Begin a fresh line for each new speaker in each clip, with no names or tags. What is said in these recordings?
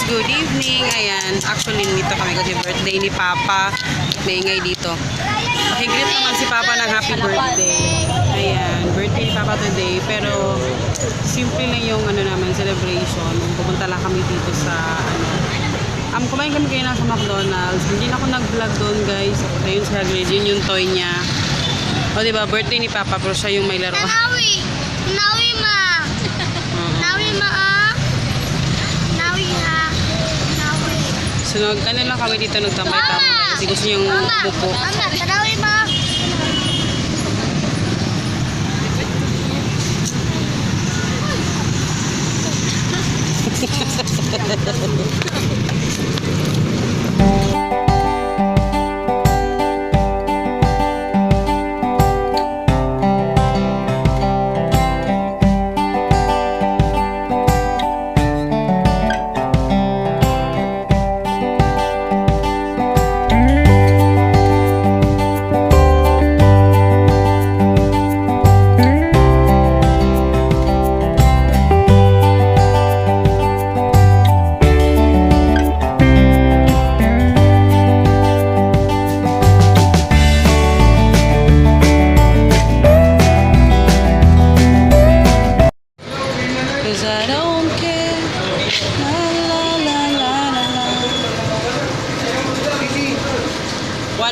good evening. Ayan, actually nito kami kasi birthday ni Papa. Maingay dito. Pakigreet naman si Papa ng happy birthday. Ayan, birthday ni Papa today. Pero simple lang yung naman celebration. Pupunta lang kami dito sa kumain kami kayo sa McDonald's. Hindi na ako nag-vlog doon, guys. Ayun si Hagrid, yun yung toy niya. O diba, birthday ni Papa pero siya yung may laro.
Nawi ma. Nawi ma. Nawi ha. Nawi.
So lang kami dito nagtambay-tambay kasi gusto niyang buko.
Mama, nawi ma.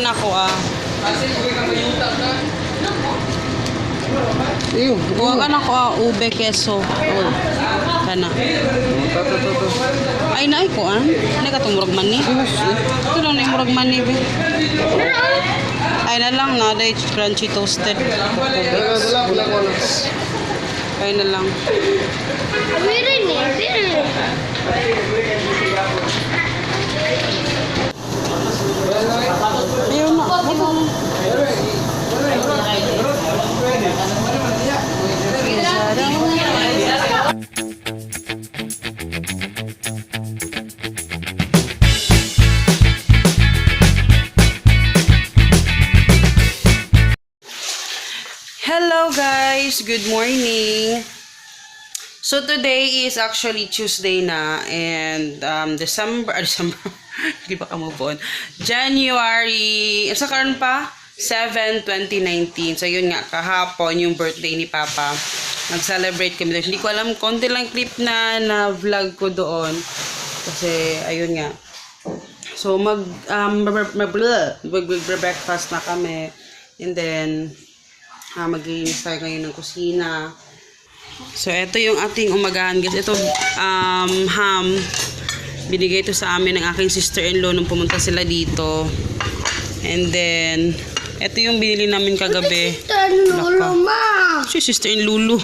Ako Huwag ako ube keso. Kana. Ay naay ko Ano ka tumurag mani? Ito lang na murag mani be. Ay na lang na day crunchy toasted. Ay na lang. Ayun na. Hello guys, good morning. So today is actually Tuesday na and December hindi pa ka move on. January, sa karon pa 7, 2019. So yun nga, kahapon yung birthday ni Papa. Nag-celebrate kami doon. Hindi ko alam, konti lang clip na vlog ko doon. Kasi ayun nga. So mag-breakfast na kami. And then mag-iinis tayo ngayon ng kusina. So ito yung ating umagahan guys. Ito ham. Binigay ito sa amin ng aking sister-in-law nung pumunta sila dito. And then ito yung binili namin kagabi.
Sister-in-law ma.
Si sister-in-lulu.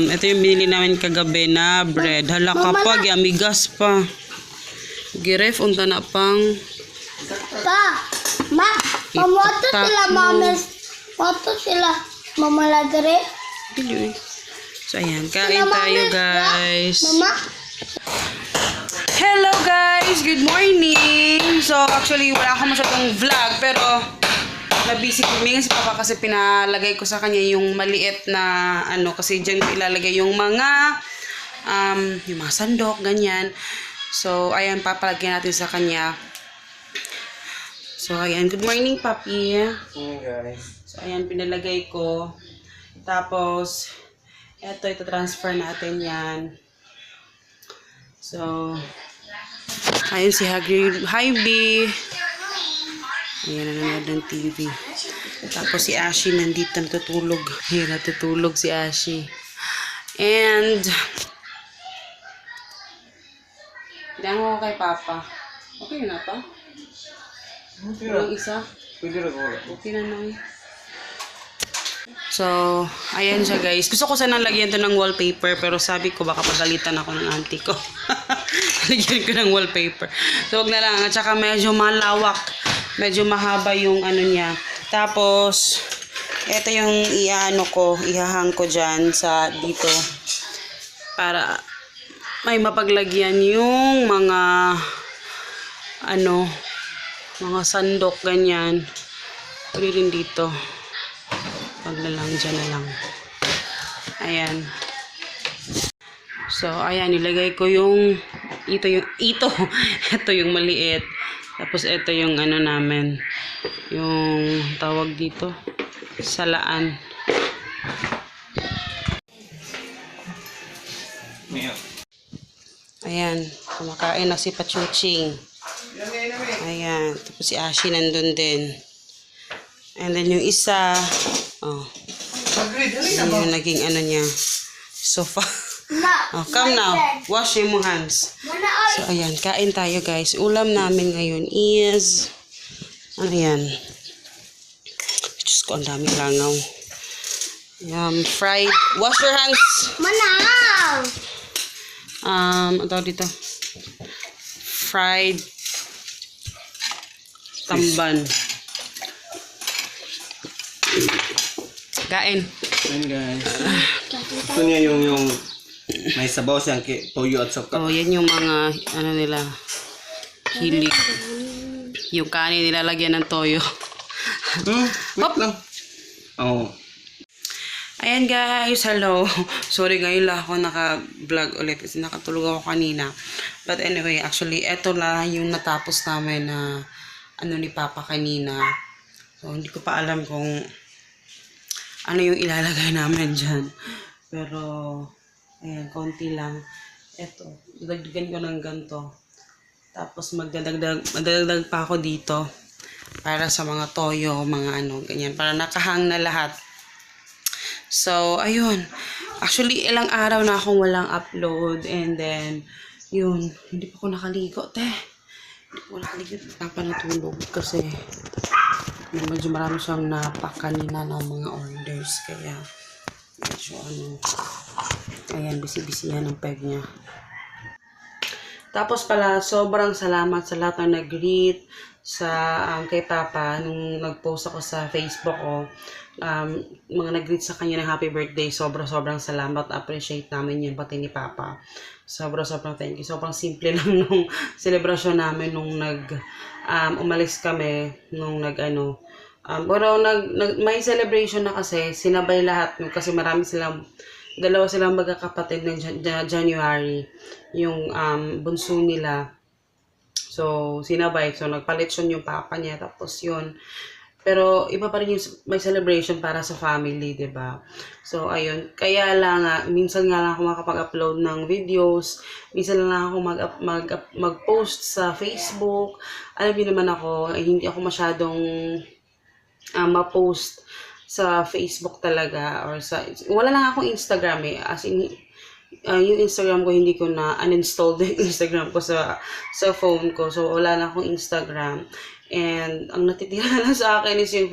Ito yung binili namin kagabi na bread. Hala ka pa, amigas pa. Giref, unta na pang.
Pa, ma, pamoto sila mames. Pamoto sila mamaladre.
So ayan, kain tayo guys.
Mama.
Hello guys, good morning. So actually wala akong masyadong vlog pero nabisi kami si Papa kasi pinalagay ko sa kanya yung maliit na kasi dyan ko ilalagay yung mga sandok, ganyan. So ayan, papalagyan natin sa kanya. So ayan, good morning Papi.
Guys.
So ayan, pinalagay ko. Tapos ito transfer natin yan. So ayun si Hagrid. Hi B. Ayan, nanonood ng TV. Tapos si Ashi nandito natutulog. Ayan, natutulog si Ashi. And dahil ko kay Papa. Okay na to? Walang isa?
Pwede rin ako.
Okay na na. So, ayan siya guys. Gusto ko sanang lagyan to ng wallpaper pero sabi ko baka pagalitan ako ng auntie ko. Lagyan ko ng wallpaper. So, wag na lang. At saka medyo malawak. Medyo mahaba yung niya. Tapos, ito yung ihahang ko dyan sa dito. Para may mapaglagyan yung mga mga sandok, ganyan. Pwede rin dito. Wag na lang, dyan na lang. Ayan. So, ayan, nilagay ko yung, ito, ito yung maliit. Tapos, ito yung ano namin, yung tawag dito, salaan. Ayan, kumakain na si Pachuching. Ayan, tapos si Ashi nandun din. And then yung isa, oh, yun yung naging ano niya, sofa. Oh, come now. Wash your hands. So, ayan. Kain tayo, guys. Ulam namin ngayon is, ano yan? Diyos ko, ang daming langaw. Fried. Wash your hands.
Manaw!
Ano tawag dito? Fried tamban. Kain.
Ayan guys. Ito niya yung may sabaw siyang toyo at suka.
Oh, yan yung mga, ano nila, hilig. Yung kanin nilalagyan ng toyo.
Wait lang. Oh.
Ayan guys, hello. Sorry ngayon lang ako naka-vlog ulit kasi nakatulog ako kanina. But anyway, actually, eto lang yung natapos namin na ano ni Papa kanina. So, hindi ko pa alam kung ano yung ilalagay namin dyan. Pero, ayan, konti lang. Eto, dagdagan ko ng ganito. Tapos magdadagdag pa ako dito para sa mga toyo, mga ano, ganyan. Para nakahang na lahat. So, ayun. Actually, ilang araw na akong walang upload. And then, yun. Hindi pa ako nakaligo, te. Hindi pa ako nakaligo. Papa natulog kasi medyo marami siyang napak kanina ng mga orders. Kaya, medyo ano, ayan, busy-busy yan ang peg niya. Tapos pala, sobrang salamat sa lahat ng nag-greet sa kay Papa nung nag-post ako sa Facebook ko. Mga nag-greet sa kanya ng happy birthday. Sobrang salamat. Appreciate namin yun, pati ni Papa. Sobrang thank you. Sobrang simple lang nung celebration namin nung umalis kami nung pero may celebration na kasi sinabay lahat kasi dalawa silang magkakapatid ng January yung bunso nila. So sinabay, so nagpalit yung papa niya, tapos yun. Pero iba pa rin yung may celebration para sa family, 'di ba? So ayun, kaya lang minsan nga lang ako makapag-upload ng videos, minsan lang ako mag-post sa Facebook. Alam niyo naman ako, hindi ako masyadong ma-post sa Facebook talaga or wala lang akong Instagram as in yung Instagram ko hindi ko na uninstalled yung Instagram ko sa phone ko, so wala na akong Instagram. And ang natitira na lang sa akin is yung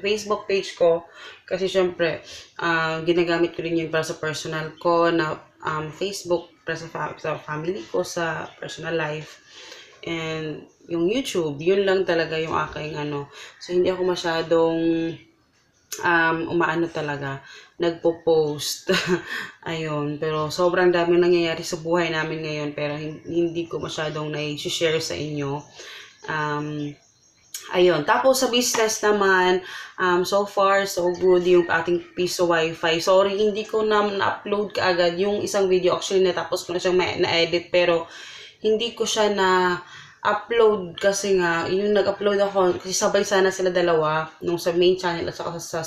Facebook page ko kasi syempre ginagamit ko rin yun para sa personal ko na Facebook para sa family ko, sa personal life. And yung YouTube, yun lang talaga yung aking so hindi ako masyadong umaano talaga, nagpo-post. Ayun, pero sobrang dami nangyayari sa buhay namin ngayon, pero hindi ko masyadong na-share sa inyo. Ayun, tapos sa business naman, so far, so good yung ating piso wifi. Sorry, hindi ko na-upload kaagad yung isang video. Actually, natapos ko na siyang na-edit, pero hindi ko siya na-upload kasi nga, yung nag-upload ako, kasi sabay sana sila dalawa, nung sa main channel at saka sa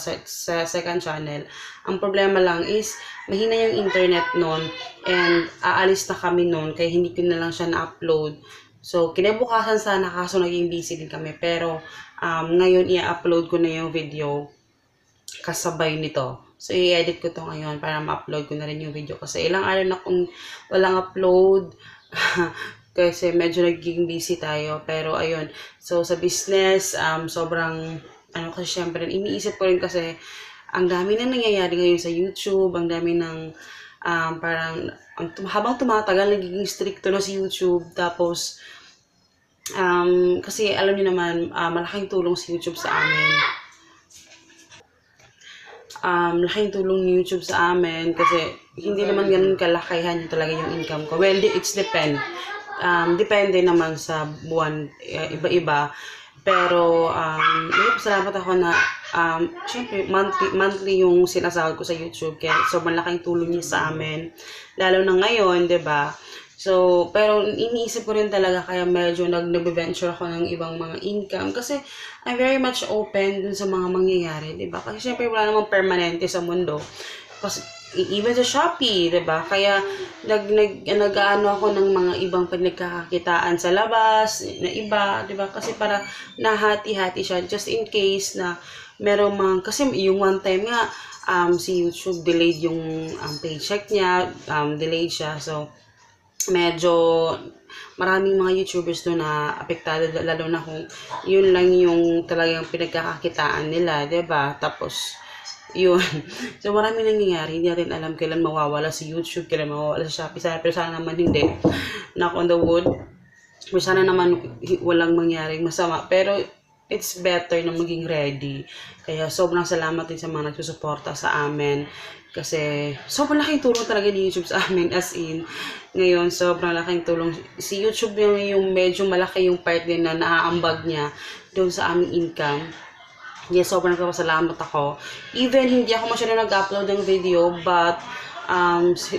second channel. Ang problema lang is, mahina yung internet nun, and aalis na kami nun, kaya hindi ko na lang siya na-upload. So, kinabukasan sana, kaso naging busy din kami. Pero, ngayon, i-upload ko na yung video kasabay nito. So, i-edit ko to ngayon para ma-upload ko na rin yung video. Kasi ilang araw na kung walang upload, kasi medyo naging busy tayo. Pero, ayun. So, sa business, sobrang, kasi syempre, iniisip ko rin kasi, ang dami na nangyayari ngayon sa YouTube, ang dami ng, parang, habang tumatagal, nagiging stricto na si YouTube. Tapos, kasi alam niyo naman, malaking tulong si YouTube sa amin. Malaking tulong ni YouTube sa amin kasi hindi naman ganun kalakihan yung talaga yung income ko. Well, it's depende naman sa buwan, iba-iba. Pero, salamat ako na syempre, monthly yung sinasahod ko sa YouTube. Kaya so malaking tulong niya sa amin. Lalo na ngayon, 'di ba? So, pero iniisip ko rin talaga kaya medyo nag-venture ako ng ibang mga income kasi I'm very much open dun sa mga mangyayari, 'di ba? Kasi syempre wala namang permanente sa mundo. Kasi even sa Shopee, 'di ba? Kaya nag-ano ako ng mga ibang pinagkakakitaan sa labas na iba, 'di ba? Kasi para nahati-hati siya just in case na merong mga kasi yung one time nga si YouTube delayed yung paycheck niya, delayed siya. So medyo maraming mga YouTubers doon na apektado lalo na kung yun lang yung talagang pinagkakakitaan nila, 'di ba? Tapos yun. So, marami nangyayari. Hindi natin alam kailan mawawala si YouTube, kailan mawawala si Shopee. Pero sana naman hindi. Knock on the wood. Pero sana naman walang mangyaring masama. Pero, it's better na maging ready. Kaya, sobrang salamat din sa mga nagsusuporta sa amin. Kasi, sobrang laking tulong talaga ni YouTube sa amin. As in, ngayon, sobrang laking tulong. Si YouTube yung medyo malaki yung part din na naaambag niya doon sa aming income. Yes, sobrang nagpapasalamat ako. Even hindi ako masyado nag-upload ng video, but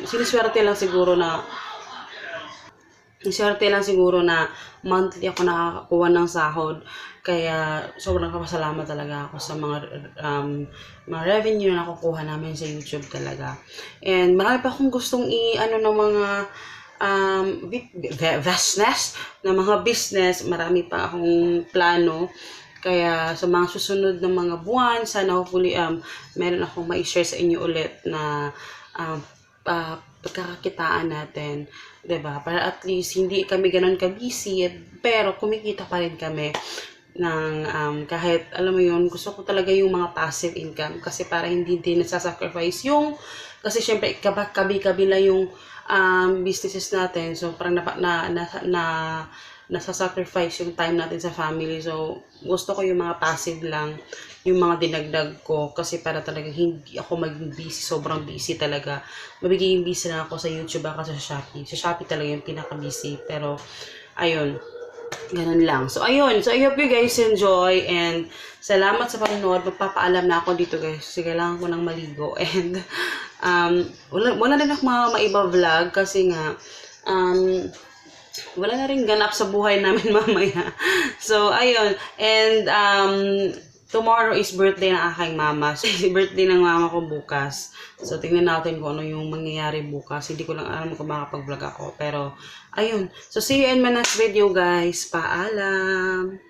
siniswerte lang siguro na monthly ako nakakakuha ng sahod. Kaya sobrang nagpapasalamat talaga ako sa mga revenue na nakukuha namin sa YouTube talaga. And marami pa akong gustong ng mga business. Marami pa akong plano. Kaya sa mga susunod na mga buwan, sana hopefully meron akong ma-share sa inyo ulit na pagkakakitaan natin, 'di ba? Para at least hindi kami ganoon ka-busy, pero kumikita pa rin kami ng kahit alam mo 'yun, gusto ko talaga yung mga passive income kasi para hindi din nasa-sacrifice yung kasi syempre kabi-kabila yung businesses natin. So parang nasa-sacrifice yung time natin sa family. So, gusto ko yung mga passive lang, yung mga dinagdag ko. Kasi para talaga hindi ako maging busy, sobrang busy talaga. Mabiging busy na ako sa YouTube ako sa Shopee. Sa Shopee talaga yung pinaka-busy. Pero, ayun, ganun lang. So, ayun. So, I hope you guys enjoy. And, salamat sa panonood. Magpapaalam na ako dito guys. Kasi kailangan ko ng maligo. And, wala din ako maiba vlog. Kasi nga, wala na rin ganap sa buhay namin mamaya. So, ayun. And, tomorrow is birthday ng aking mama. So, birthday ng mama ko bukas. So, tingnan natin kung ano yung mangyayari bukas. Hindi ko lang alam kung makapag-vlog ako. Pero, ayun. So, see you in my next video, guys. Paalam!